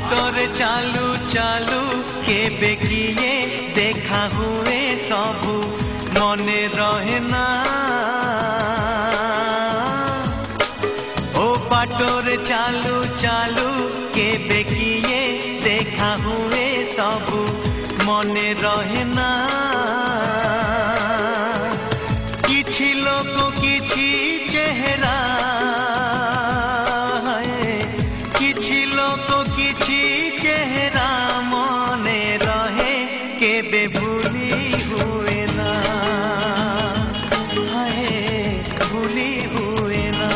बाटरे चालू चालू केबे किए देखा हुए सबू मने रहे ना। ओ बाटरे चालू चालू केबे किए देखा हुए सबू मने रहे ना। किछि लोक किछि चेहरा किछि लोक किछि चेहरा मने रहे केबे भूली हुए ना। हाय भूली हुए ना।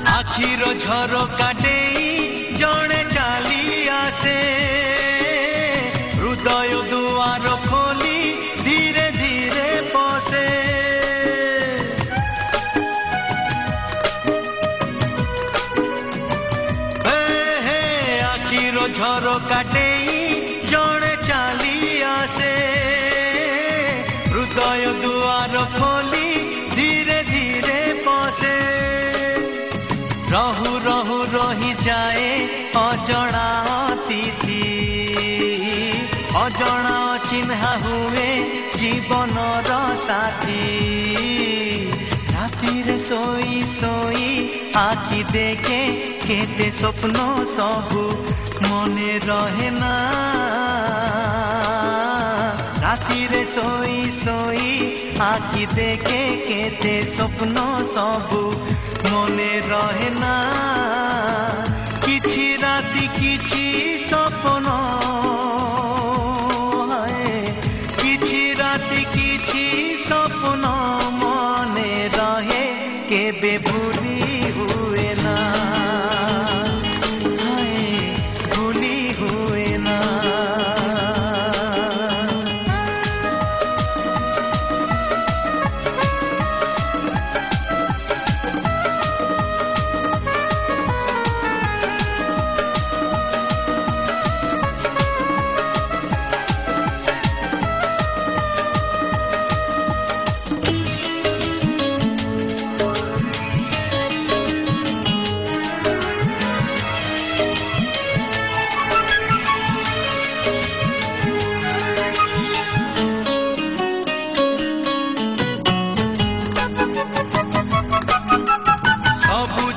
आखिरो झरोका देई जणे चाली आसे हृदय दुआर खोली धीरे धीरे पसे। हे हे आखिरो झरोका देई जणे चाली आसे हृदय दुआर खोली धीरे धीरे पसे। रहु रहु रही जाए अजणा अतिथि अजणा चिन्हा हुए जीवनर साथी। रातिरे सोई सोई आखि देखे केते स्वप्न सबू मने रहे ना। रातिरे सोई सोई आखि देखे केते स्वप्न सबू मने रहे ना। किछि राति किछि सपन किछि राति किछि सपन मने रहे केबे भूली हुए ना। भूली हुए ना।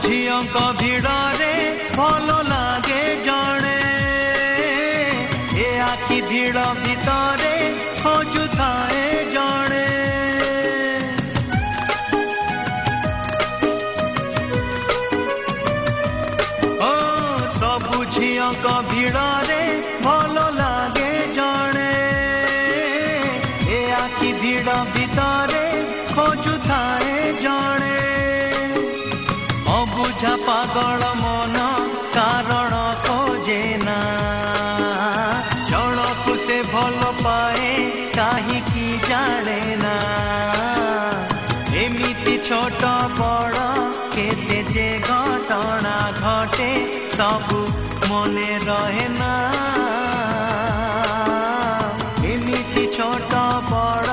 झियों भिड़े भल लागे जड़े ए आखि भिड़ भितरे खोजुए जड़े। ओ सबु झियों भिड़े भल लागे जड़े ए आखि भिड़ भितरे खोजुए जड़े। बुझा पागल मन कारण खोजे ना जणकु से भल पाए काहे की जाने ना। एमिति छोट बड़ केते जे घटना घटे सबू मने रहे ना। एमिति छोट बड़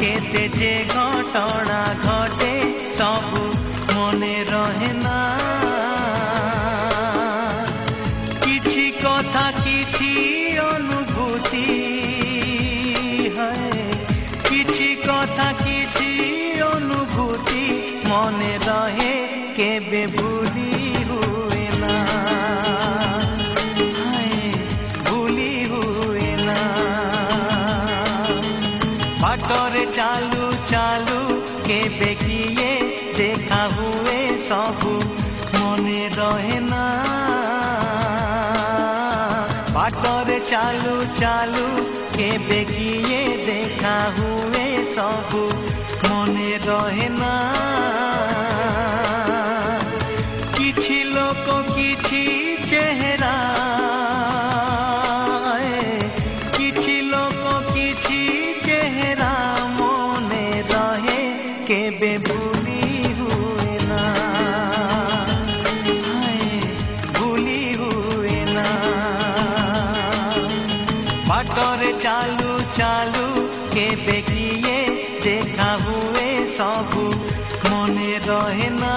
केते जे घटना घटे सबू मने रहे ना। किछि कथा किछि अनुभूति है किछि कथा किछि अनुभूति मने रहे केबे भूली हुए ना। भूली हुए ना। बाटरे चालू चालू केबे किए देखा हुए सबू मने रहे ना। बाटरे चालू चालू केबे किए देखा हुए सबू মনে রহে না। কিছি লোক কিছি চেহারা, কিছি লোক কিছি চেহারা মনে রহে কেবে ভুলি হুয়ে না, ভুলি হুয়ে না। বাটরে চালু চালু কেবে কিয়ে দেখা হুয়ে সবু মনে রহে না।